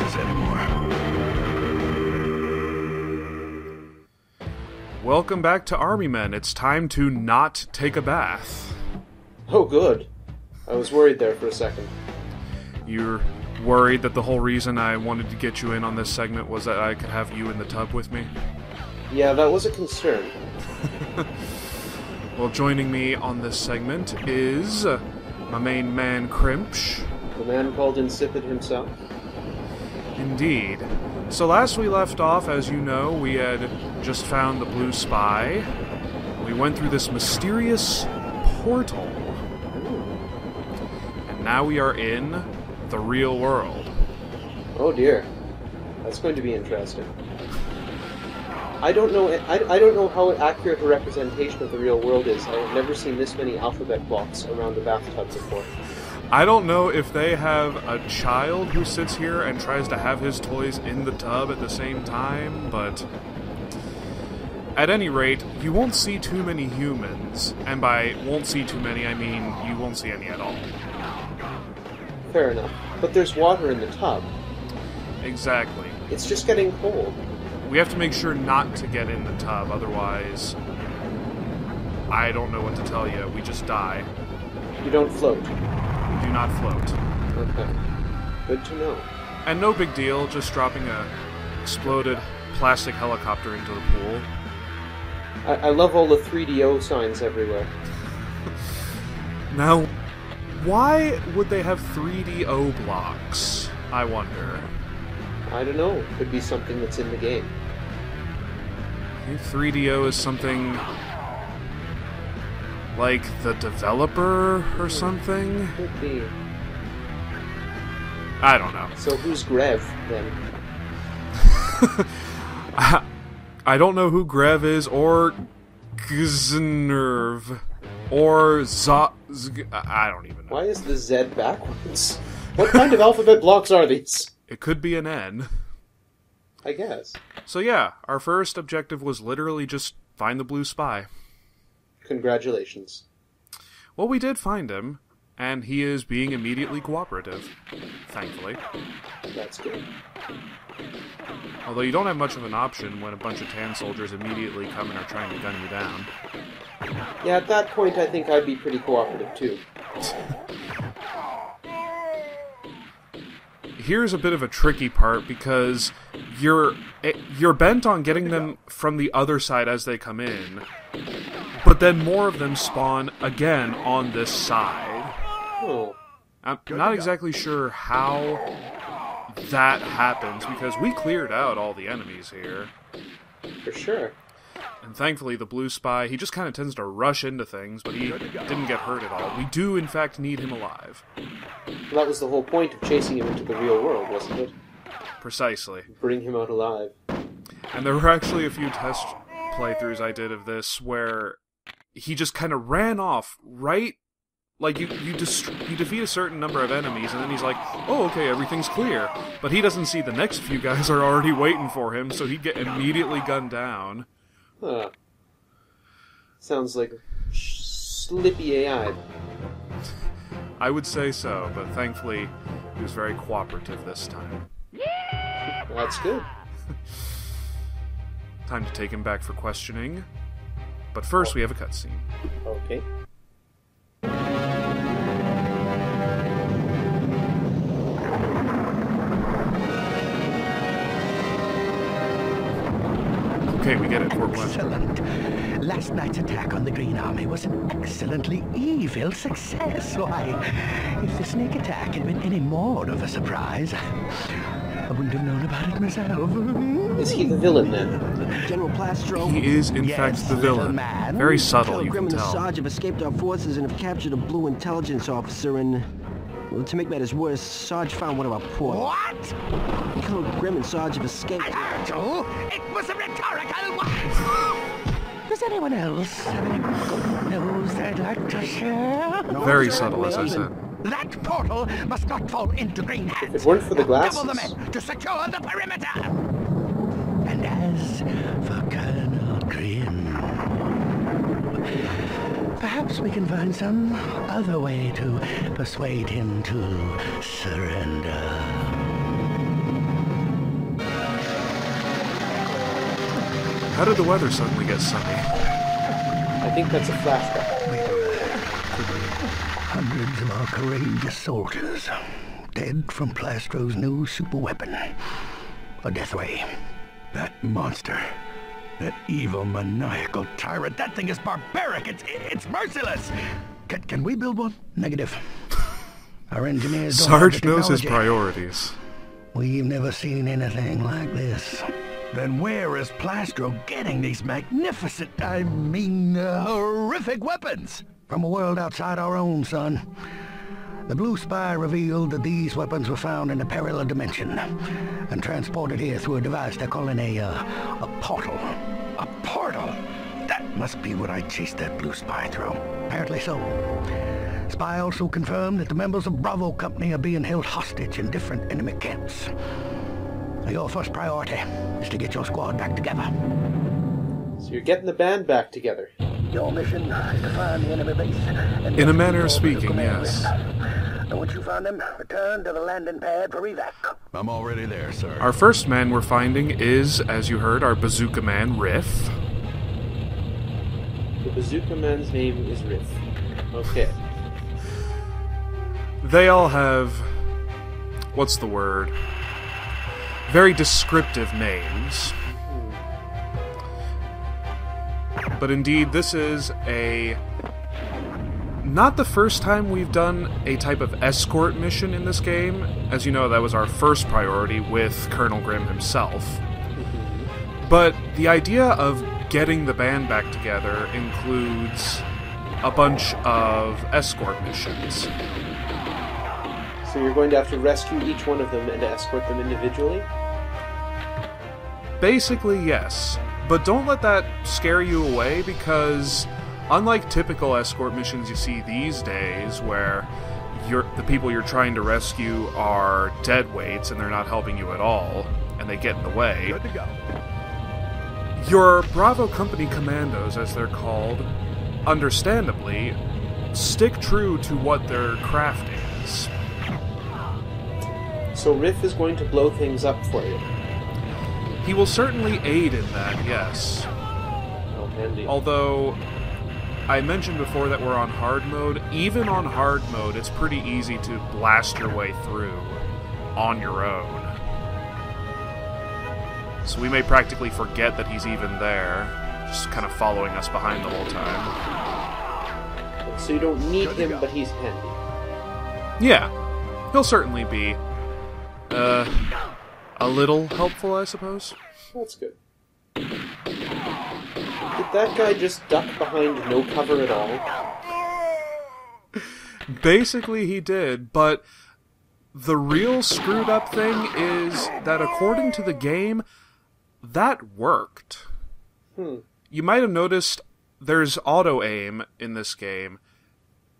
practice anymore. Welcome back to Army Men. It's time to not take a bath. Oh, good. I was worried there for a second. You're worried that the whole reason I wanted to get you in on this segment was that I could have you in the tub with me? Yeah, that was a concern. Well, joining me on this segment is my main man, Krimsh. The man called Insipid himself. Indeed. So last we left off, as you know, we had just found the blue spy. We went through this mysterious portal. And now we are in the real world. Oh dear. That's going to be interesting. I don't know how accurate a representation of the real world is. I have never seen this many alphabet blocks around the bathtub before. I don't know if they have a child who sits here and tries to have his toys in the tub at the same time, but at any rate, you won't see too many humans, and by won't see too many, I mean you won't see any at all. Fair enough. But there's water in the tub. Exactly. It's just getting cold. We have to make sure not to get in the tub, otherwise I don't know what to tell you. We just die. You don't float. We do not float. Okay. Good to know. And no big deal, just dropping a exploded plastic helicopter into the pool. I love all the 3DO signs everywhere. Now, why would they have 3DO blocks, I wonder? I don't know. Could be something that's in the game. I think 3DO is something like the developer or something? Could be. I don't know. So who's Grev, then? I don't know who Grev is, or Gznerv, or I don't even know. Why is the Z backwards? What kind of alphabet blocks are these? It could be an N. I guess. So yeah, our first objective was literally just find the blue spy. Congratulations. Well, we did find him, and he is being immediately cooperative, thankfully. That's good. Although you don't have much of an option when a bunch of tan soldiers immediately come and are trying to gun you down. Yeah, at that point I think I'd be pretty cooperative too. Here's a bit of a tricky part, because you're bent on getting them from the other side as they come in, but then more of them spawn again on this side. Oh. I'm not exactly sure how that happens, because we cleared out all the enemies here. For sure. And thankfully the blue spy, he just kind of tends to rush into things, but he didn't get hurt at all. We do in fact need him alive. Well, that was the whole point of chasing him into the real world, wasn't it? Precisely. Bring him out alive. And there were actually a few test playthroughs I did of this where he just kind of ran off right, like you defeat a certain number of enemies, and then he's like, oh, okay, everything's clear. But he doesn't see the next few guys are already waiting for him, so he'd get immediately gunned down. Huh. Sounds like slippy AI. I would say so, but thankfully he was very cooperative this time. That's good. Time to take him back for questioning. But first we have a cutscene. Okay. Okay, we get it. Fort West. Excellent. Last night's attack on the Green Army was an excellently evil success. Why, if the sneak attack had been any more of a surprise, I wouldn't have known about it myself. Is he the villain then? General Plastro? He is, in fact, the villain. Man. Very subtle, you Grim can and tell. Sarge have escaped our forces and have captured a blue intelligence officer and... Well, to make matters worse, Sarge found one of our ports. What? Colonel Grim and Sarge have escaped. I heard you. It was a rhetorical one. Does anyone else have any good news they'd like to share? Very subtle, as I said. That portal must not fall into green hands. If it weren't for the glasses. Double the men to secure the perimeter. And as for Colonel Grim, perhaps we can find some other way to persuade him to surrender. How did the weather suddenly get sunny? I think that's a flashback. Hundreds of our courageous soldiers, dead from Plastro's new superweapon. A death ray. That monster. That evil, maniacal tyrant. That thing is barbaric. It's merciless. Can we build one? Negative. Our engineers don't have the Sarge knows his technology. priorities. We've never seen anything like this. Then where is Plastro getting these magnificent, horrific weapons? From a world outside our own, son. The Blue Spy revealed that these weapons were found in a parallel dimension and transported here through a device they're calling a portal. A portal? That must be what I chased that Blue Spy through. Apparently so. Spy also confirmed that the members of Bravo Company are being held hostage in different enemy camps. Your first priority is to get your squad back together. So you're getting the band back together. Your mission is to find the enemy base. And In a manner of rescue all speaking, the yes. And once you find them, return to the landing pad for evac. I'm already there, sir. Our first man we're finding is, as you heard, our bazooka man, Riff. The bazooka man's name is Riff. Okay. They all have... what's the word? Very descriptive names. But indeed, this is not the first time we've done a type of escort mission in this game. As you know, that was our first priority with Colonel Grimm himself. But the idea of getting the band back together includes a bunch of escort missions. So you're going to have to rescue each one of them and escort them individually? Basically, yes. But don't let that scare you away, because unlike typical escort missions you see these days, where the people you're trying to rescue are deadweights and they're not helping you at all, and they get in the way, Good to go. your Bravo Company commandos, as they're called, understandably, stick true to what their craft is. So Riff is going to blow things up for you. He will certainly aid in that, yes. Oh, handy. Although, I mentioned before that we're on hard mode. Even on hard mode, it's pretty easy to blast your way through on your own. So we may practically forget that he's even there, just kind of following us behind the whole time. So you don't need him, but he's handy. Yeah, he'll certainly be a little helpful, I suppose. That's good. Did that guy just duck behind no cover at all? Basically, he did, but the real screwed up thing is that according to the game, that worked. You might have noticed there's auto-aim in this game,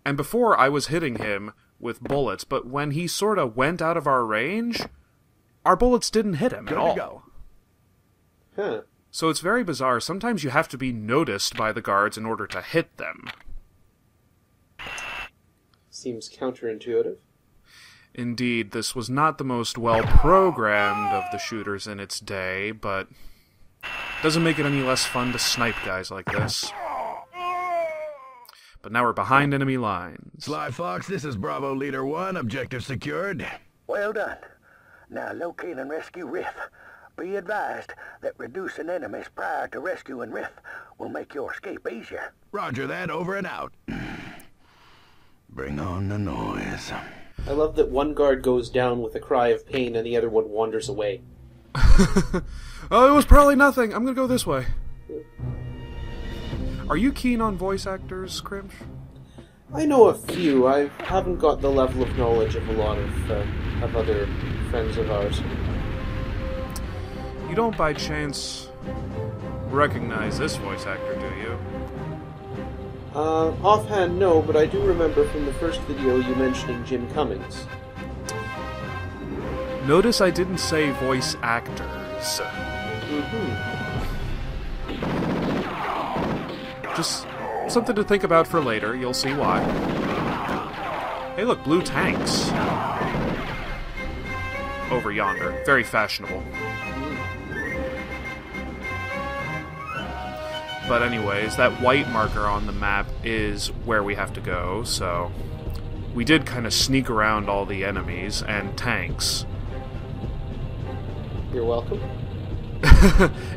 and before I was hitting him with bullets, but when he sort of went out of our range, our bullets didn't hit him at all. Go. Huh. So it's very bizarre. Sometimes you have to be noticed by the guards in order to hit them. Seems counterintuitive. Indeed, this was not the most well-programmed of the shooters in its day, but doesn't make it any less fun to snipe guys like this. But now we're behind enemy lines. Sly Fox, this is Bravo Leader 1. Objective secured. Well done. Now locate and rescue Riff. Be advised that reducing enemies prior to rescuing Riff will make your escape easier. Roger that. Over and out. Bring on the noise. I love that one guard goes down with a cry of pain and the other one wanders away. Oh, it was probably nothing. I'm gonna go this way. Are you keen on voice actors, Krimsh? I know a few. I haven't got the level of knowledge of a lot of other friends of ours. You don't by chance recognize this voice actor, do you? Offhand, no, but I do remember from the first video you mentioning Jim Cummings. Notice I didn't say voice actors. Just something to think about for later. You'll see why. Hey, look, blue tanks. Over yonder. Very fashionable. But anyways, that white marker on the map is where we have to go, so we did kind of sneak around all the enemies and tanks. You're welcome.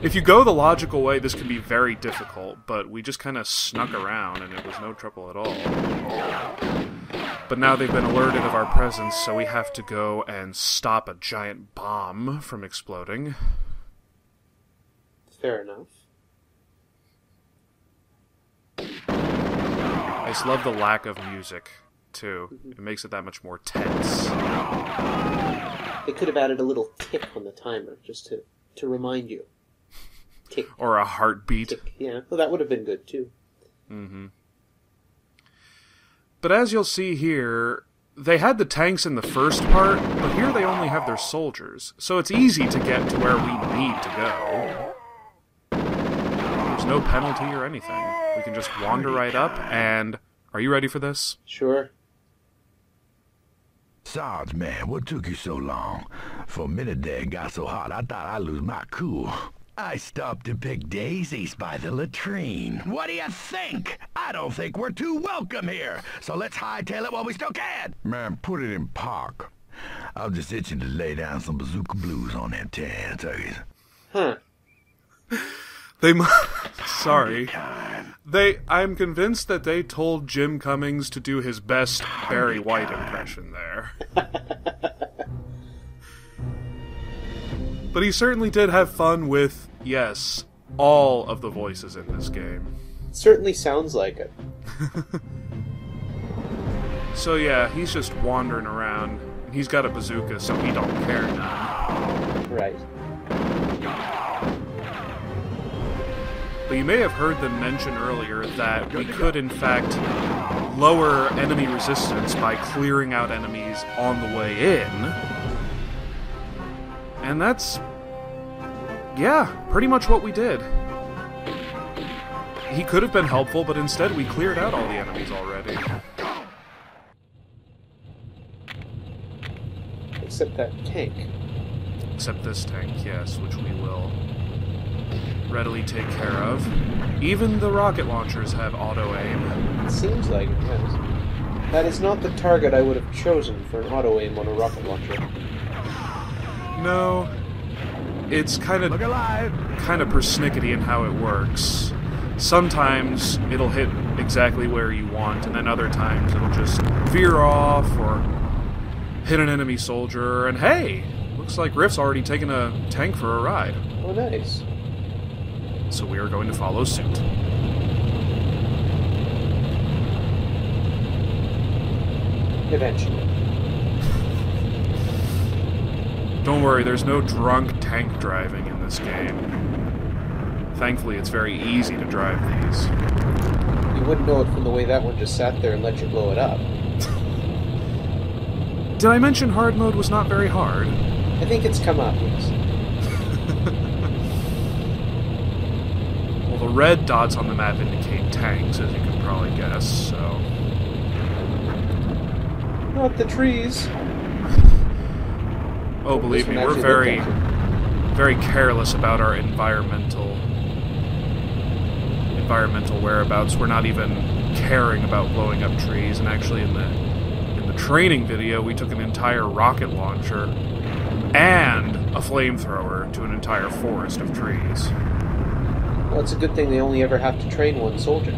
If you go the logical way, this can be very difficult, but we just kind of snuck around and it was no trouble at all. But now they've been alerted of our presence, so we have to go and stop a giant bomb from exploding. Fair enough. I just love the lack of music, too. It makes it that much more tense. They could have added a little tick on the timer, just to remind you. Tick. Or a heartbeat. Tick. Yeah, well, that would have been good, too. Mm-hmm. But as you'll see here, they had the tanks in the first part, but here they only have their soldiers. So it's easy to get to where we need to go. There's no penalty or anything. We can just wander right up, and... Are you ready for this? Sure. Sarge, man, what took you so long? For a minute there, it got so hot, I thought I'd lose my cool. I stopped to pick daisies by the latrine. What do you think? I don't think we're too welcome here, so let's hightail it while we still can. Man, put it in park. I'm just itching to lay down some bazooka blues on them tan turkeys. Huh. They sorry. I'm convinced that they told Jim Cummings to do his best Barry White impression there. But he certainly did have fun with, yes, all of the voices in this game. Certainly sounds like it. So yeah, he's just wandering around. He's got a bazooka, so he don't care none. Right. But you may have heard them mention earlier that we could, in fact, lower enemy resistance by clearing out enemies on the way in. And that's... yeah, pretty much what we did. He could have been helpful, but instead we cleared out all the enemies already. Except that tank. Except this tank, yes, which we will readily take care of. Even the rocket launchers have auto-aim. It seems like it, yes. That is not the target I would have chosen for an auto-aim on a rocket launcher. No. It's kind of persnickety in how it works. Sometimes it'll hit exactly where you want, and then other times it'll just veer off or hit an enemy soldier, and hey! Looks like Riff's already taken a tank for a ride. Oh, nice. So we are going to follow suit. Eventually. Don't worry, there's no drunk tank driving in this game. Thankfully, it's very easy to drive these. You wouldn't know it from the way that one just sat there and let you blow it up. Did I mention hard mode was not very hard? I think it's come up, yes. Well, the red dots on the map indicate tanks, as you can probably guess, so... Not the trees. Oh, believe me, we're very careless about our environmental whereabouts. We're not even caring about blowing up trees, and actually in the training video, we took an entire rocket launcher and a flamethrower to an entire forest of trees. Well, it's a good thing they only ever have to train one soldier.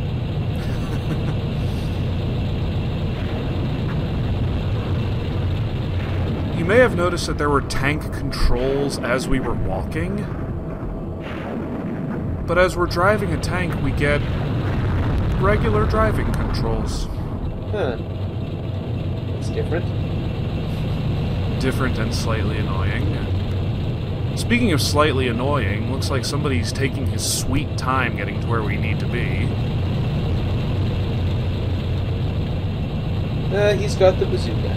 You may have noticed that there were tank controls as we were walking. But as we're driving a tank, we get regular driving controls. Huh. That's different. Different and slightly annoying. Speaking of slightly annoying, looks like somebody's taking his sweet time getting to where we need to be. He's got the bazooka.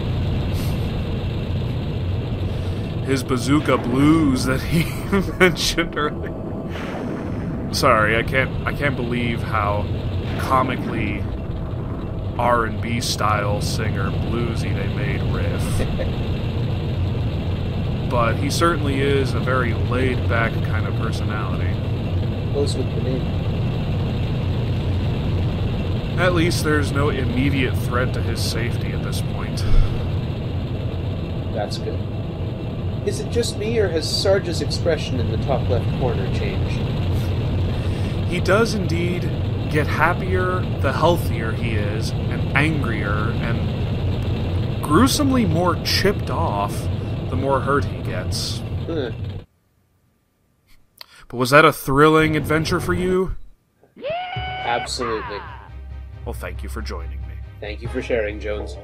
His bazooka blues that he mentioned earlier. Sorry, I can't believe how comically R&B style singer bluesy they made Riff. But he certainly is a very laid-back kind of personality. Goes with the name. At least there's no immediate threat to his safety at this point. That's good. Is it just me, or has Sarge's expression in the top left corner changed? He does indeed get happier the healthier he is, and angrier, and gruesomely more chipped off the more hurt he gets. Huh. But was that a thrilling adventure for you? Absolutely. Well, thank you for joining me. Thank you for sharing, Jones.